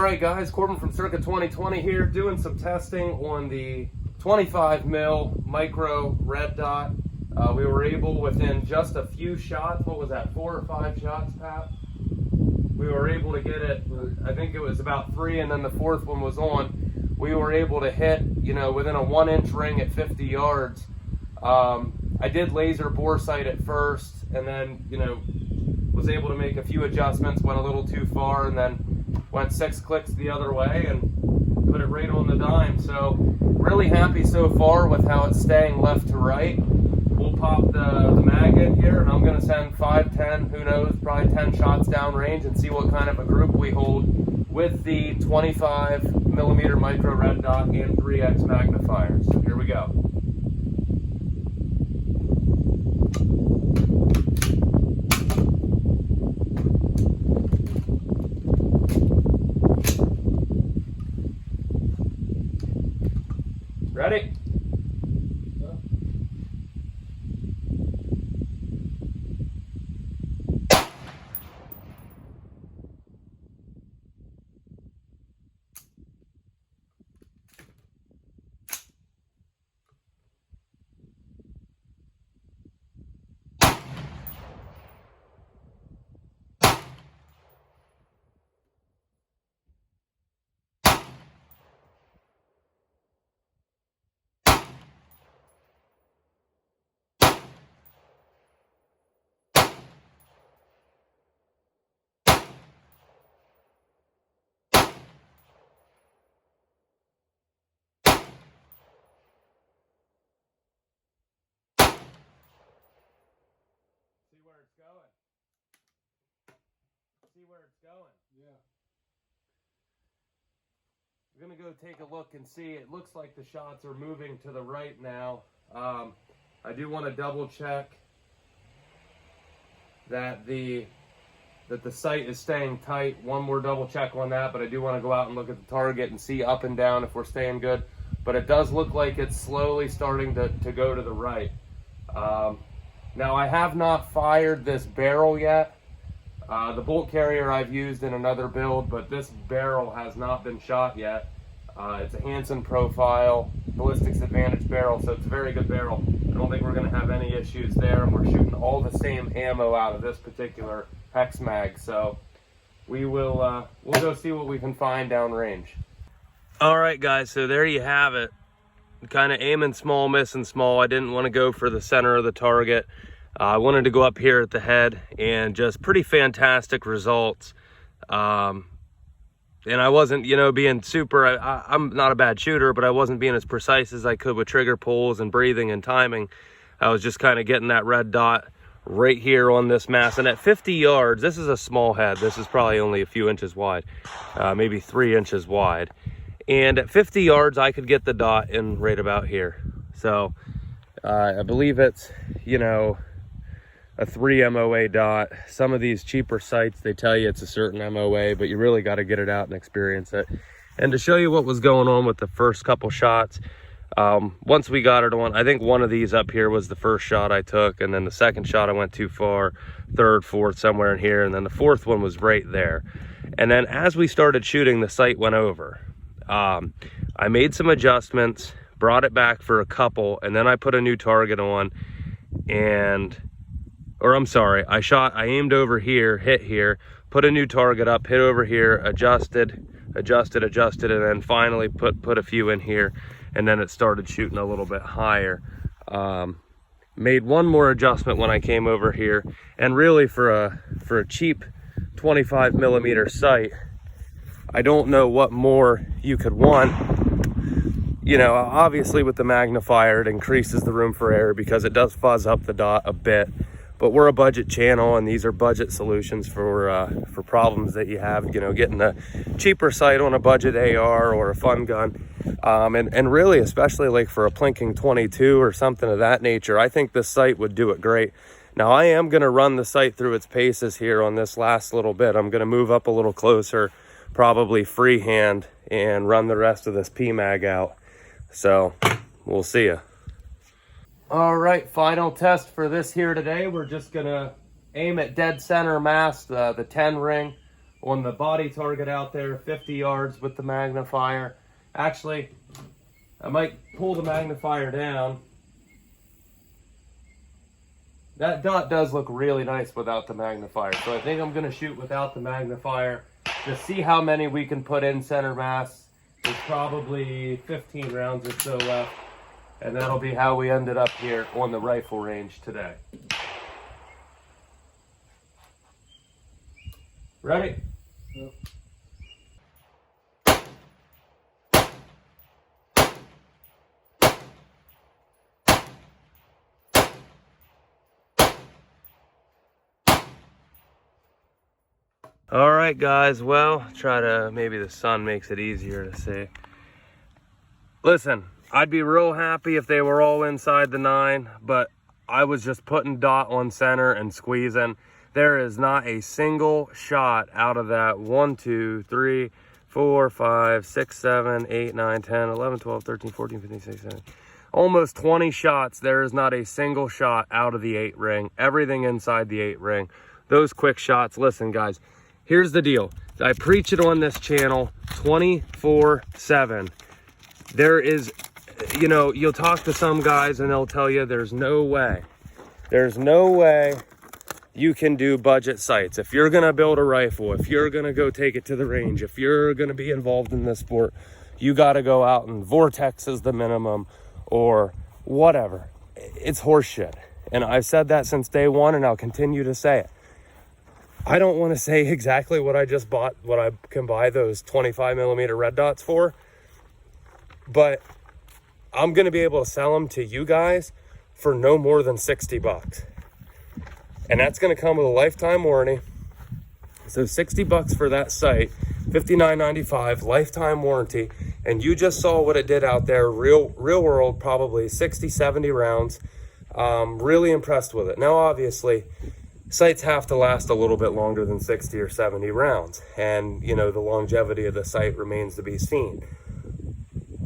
right, guys, Corbin from Circa 2020 here, doing some testing on the 25 mil micro red dot. We were able, within just a few shots, what was that, 4 or 5 shots, Pat? We were able to get it, I think it was about 3, and then the 4th one was on. We were able to hit, within a 1-inch ring at 50 yards. I did laser bore sight at first, and then, was able to make a few adjustments, went a little too far, and then went 6 clicks the other way and put it right on the dime. So really happy so far with how it's staying left to right. We'll pop the mag in here, and I'm going to send 5, 10, who knows, probably 10 shots downrange and see what kind of a group we hold with the 25 millimeter micro red dot and 3x magnifiers. Here we go. Ready? See where it's going. See where it's going. Yeah. We're going to go take a look and see. It looks like the shots are moving to the right now. I do want to double check that the sight is staying tight. One more double check on that, but I do want to go out and look at the target and see up and down if we're staying good. But it does look like it's slowly starting to go to the right. Now, I have not fired this barrel yet. The bolt carrier I've used in another build, but this barrel has not been shot yet. It's a Hansen profile ballistics advantage barrel, so it's a very good barrel. I don't think we're going to have any issues there, and we're shooting all the same ammo out of this particular hex mag. So we'll go see what we can find downrange. All right, guys, so there you have it. Kind of aiming small, missing small. I didn't want to go for the center of the target. I wanted to go up here at the head, and just pretty fantastic results. And I wasn't, being super, I'm not a bad shooter, but I wasn't being as precise as I could with trigger pulls and breathing and timing. I was just kind of getting that red dot right here on this mass. And at 50 yards, this is a small head. This is probably only a few inches wide, maybe 3 inches wide. And at 50 yards, I could get the dot in right about here. So I believe it's, a 3 MOA dot. Some of these cheaper sites, they tell you it's a certain MOA, but you really got to get it out and experience it. And to show you what was going on with the first couple shots, once we got it on, I think one of these up here was the first shot I took, and then the second shot I went too far, third, fourth, somewhere in here, and then the fourth one was right there. And then as we started shooting, the sight went over. I made some adjustments, brought it back for a couple, and then I put a new target on, I aimed over here, hit here, put a new target up, hit over here, adjusted, and then finally put a few in here, and then it started shooting a little bit higher. Made one more adjustment when I came over here, and really for a cheap 25 millimeter sight, I don't know what more you could want. Obviously with the magnifier, it increases the room for error because it does fuzz up the dot a bit. But we're a budget channel, and these are budget solutions for problems that you have, getting a cheaper sight on a budget AR or a fun gun. And really, especially like for a plinking 22 or something of that nature, I think this sight would do it great. Now, I am going to run the sight through its paces here on this last little bit. I'm going to move up a little closer, probably freehand, and run the rest of this PMAG out. So we'll see ya. All right, final test for this here today. We're just gonna aim at dead center mass, the 10 ring on the body target out there, 50 yards with the magnifier. Actually, I might pull the magnifier down. That dot does look really nice without the magnifier, so I think I'm gonna shoot without the magnifier to see how many we can put in center mass. There's probably 15 rounds or so left, and that'll be how we ended up here on the rifle range today. Ready? Yep. All right, guys, well, maybe the sun makes it easier to see. Listen, I'd be real happy if they were all inside the 9, but I was just putting dot on center and squeezing. There is not a single shot out of that 1, 2, 3, 4, 5, 6, 7, 8, 9, 10, 11, 12, 13, 14, 15, 16, 17. Almost 20 shots. There is not a single shot out of the 8 ring. Everything inside the 8 ring. Those quick shots, listen, guys. Here's the deal. I preach it on this channel 24/7. There is, you know, you'll talk to some guys and they'll tell you there's no way you can do budget sights. If you're gonna build a rifle, if you're gonna go take it to the range, if you're gonna be involved in this sport, you gotta go out and Vortex is the minimum or whatever. It's horseshit. And I've said that since day one and I'll continue to say it. I don't want to say exactly what I just bought, what I can buy those 25mm red dots for, but I'm going to be able to sell them to you guys for no more than 60 bucks. And that's going to come with a lifetime warranty. So 60 bucks for that sight, $59.95 lifetime warranty. And you just saw what it did out there, real world, probably 60, 70 rounds. Really impressed with it. Now, obviously, sights have to last a little bit longer than 60 or 70 rounds. And, you know, the longevity of the sight remains to be seen.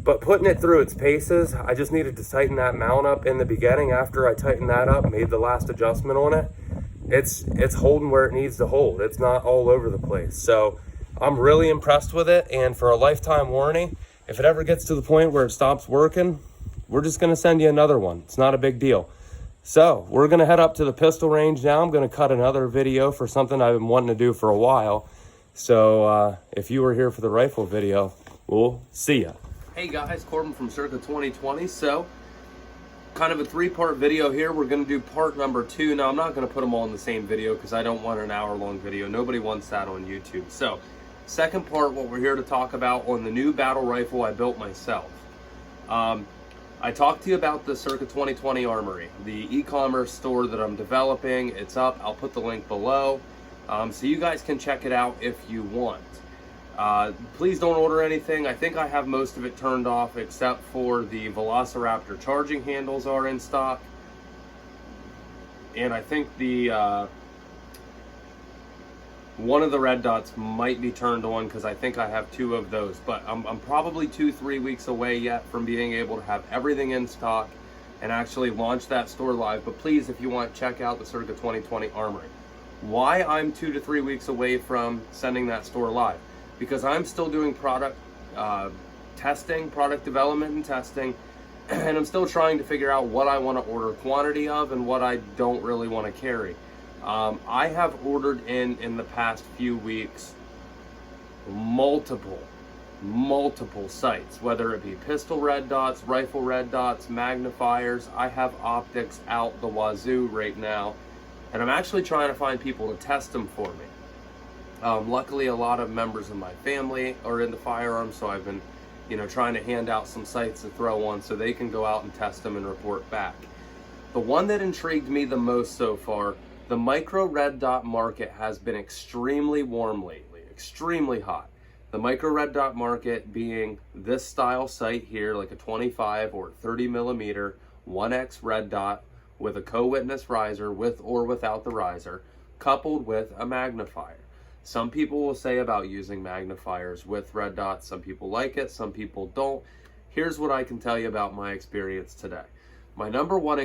But putting it through its paces, I just needed to tighten that mount up in the beginning. After I tightened that up, made the last adjustment on it, it's holding where it needs to hold. It's not all over the place. So I'm really impressed with it. And for a lifetime warranty, if it ever gets to the point where it stops working, we're just going to send you another one. It's not a big deal. So we're going to head up to the pistol range now. I'm going to cut another video for something I've been wanting to do for a while. So if you were here for the rifle video, we'll see ya. Hey guys, Corbin from Circa 2020. So kind of a 3-part video here. We're going to do part number 2. Now I'm not going to put them all in the same video because I don't want an hour-long video. Nobody wants that on YouTube. So second part, what we're here to talk about on the new battle rifle I built myself. I talked to you about the Circa 2020 Armory, the e-commerce store that I'm developing. It's up. I'll put the link below so you guys can check it out if you want. Please don't order anything. I think I have most of it turned off except for the Velociraptor charging handles are in stock. And I think the one of the red dots might be turned on because I think I have 2 of those, but I'm probably 2-3 weeks away yet from being able to have everything in stock and actually launch that store live. But please, if you want, check out the Circa 2020 Armory. Why I'm 2 to 3 weeks away from sending that store live? Because I'm still doing product testing, product development and testing, and I'm still trying to figure out what I want to order quantity of and what I don't really want to carry. I have ordered in the past few weeks multiple sights, whether it be pistol red dots, rifle red dots, magnifiers. I have optics out the wazoo right now, and I'm actually trying to find people to test them for me. Luckily, a lot of members of my family are into firearms, so I've been, you know, trying to hand out some sights to throw on so they can go out and test them and report back. The one that intrigued me the most so far, the micro red dot market has been extremely warm lately, extremely hot. The micro red dot market being this style sight here, like a 25 or 30mm 1X red dot with a co-witness riser, with or without the riser, coupled with a magnifier. Some people will say about using magnifiers with red dots. Some people like it, some people don't. Here's what I can tell you about my experience today. My number one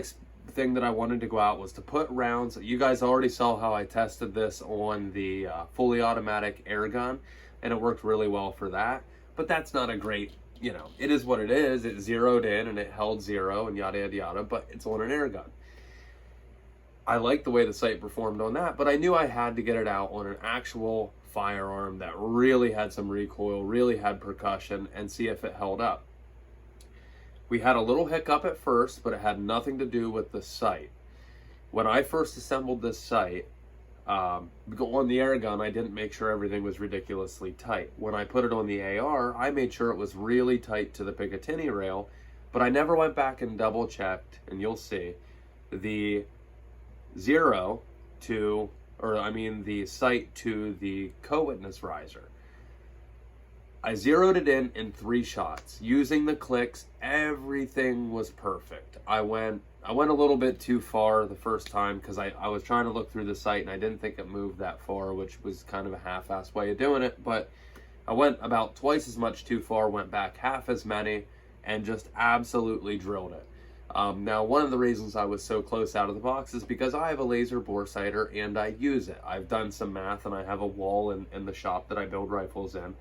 thing that I wanted to go out was to put rounds. You guys already saw how I tested this on the fully automatic air gun, and it worked really well for that. But that's not a great, you know, it is what it is. It zeroed in and it held 0 and yada, yada, yada, but it's on an air gun. I like the way the sight performed on that, but I knew I had to get it out on an actual firearm that really had some recoil, really had percussion, and see if it held up. We had a little hiccup at first, but it had nothing to do with the sight. When I first assembled this sight, on the air gun, I didn't make sure everything was ridiculously tight. When I put it on the AR, I made sure it was really tight to the Picatinny rail, but I never went back and double checked, and you'll see, the the sight to the co-witness riser. I zeroed it in 3 shots. Using the clicks, everything was perfect. I went a little bit too far the first time because I was trying to look through the sight and I didn't think it moved that far, which was kind of a half-assed way of doing it, but I went about twice as much too far, went back half as many, and just absolutely drilled it. Now, one of the reasons I was so close out of the box is because I have a laser bore sighter and I use it. I've done some math and I have a wall in the shop that I build rifles in,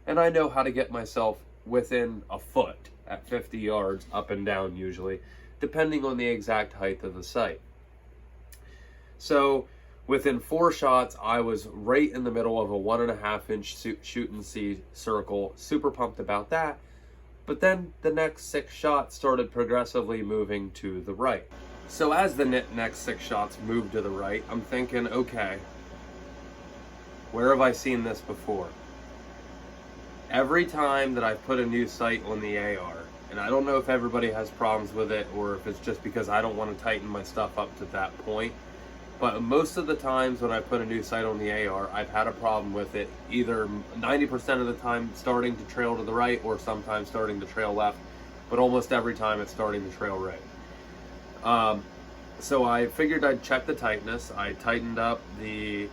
and I know how to get myself within a foot at 50 yards, up and down usually, depending on the exact height of the sight. So within 4 shots, I was right in the middle of a 1.5 inch shoot and see circle. Super pumped about that. But then the next 6 shots started progressively moving to the right. So as the next 6 shots moved to the right, I'm thinking, okay, where have I seen this before? Every time that I've put a new sight on the AR, and I don't know if everybody has problems with it or if it's just because I don't want to tighten my stuff up to that point, but most of the times when I put a new sight on the AR, I've had a problem with it either 90% of the time starting to trail to the right or sometimes starting to trail left, but almost every time it's starting to trail right. So I figured I'd check the tightness. I tightened up the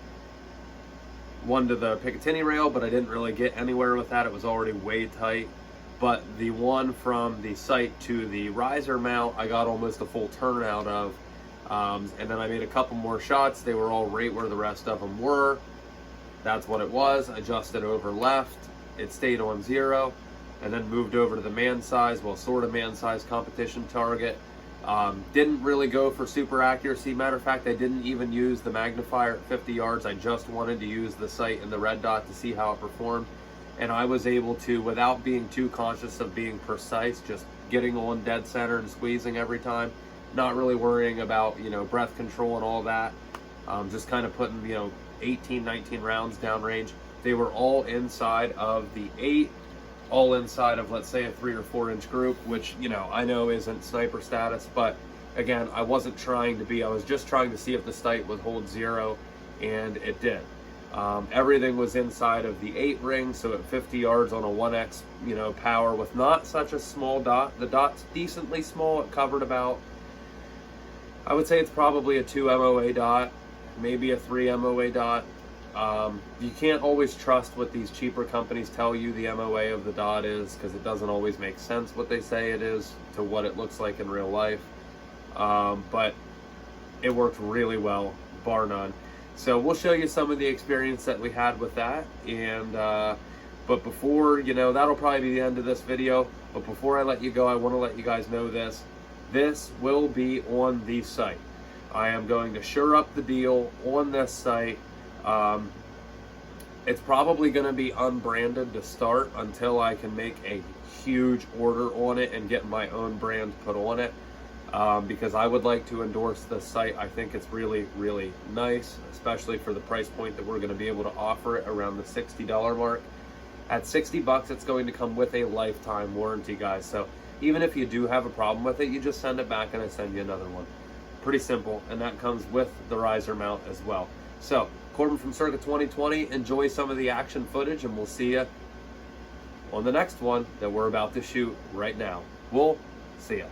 one to the Picatinny rail, but I didn't really get anywhere with that. It was already way tight. But the one from the sight to the riser mount, I got almost a full turn out of. And then I made a couple more shots. They were all right where the rest of them were. That's what it was. Adjusted over left. It stayed on 0. And then moved over to the man size, well, sort of man size competition target. Didn't really go for super accuracy. Matter of fact, I didn't even use the magnifier at 50 yards. I just wanted to use the sight and the red dot to see how it performed. And I was able to, without being too conscious of being precise, just getting on dead center and squeezing every time. Not really worrying about, you know, breath control and all that. Just kind of putting, you know, 18, 19 rounds downrange. They were all inside of the 8, all inside of, let's say, a 3 or 4 inch group, which, you know, I know isn't sniper status, but again, I wasn't trying to be. I was just trying to see if the sight would hold 0, and it did. Everything was inside of the 8 ring, so at 50 yards on a 1x, you know, power with not such a small dot. The dot's decently small. It covered about, I would say it's probably a 2 MOA dot, maybe a 3 MOA dot. You can't always trust what these cheaper companies tell you the MOA of the dot is, because it doesn't always make sense what they say it is to what it looks like in real life. But it worked really well, bar none. So we'll show you some of the experience that we had with that. And but before, you know, that'll probably be the end of this video. But before I let you go, I want to let you guys know this. This will be on the site. I am going to sure up the deal on this site. It's probably going to be unbranded to start until I can make a huge order on it and get my own brand put on it. Because I would like to endorse this site. I think it's really, really nice, especially for the price point that we're going to be able to offer it around the $60 mark. At $60, it's going to come with a lifetime warranty, guys. So even if you do have a problem with it, you just send it back and I send you another one. Pretty simple, and that comes with the riser mount as well. So, Corbin from Circa 2020, enjoy some of the action footage, and we'll see you on the next one that we're about to shoot right now. We'll see ya.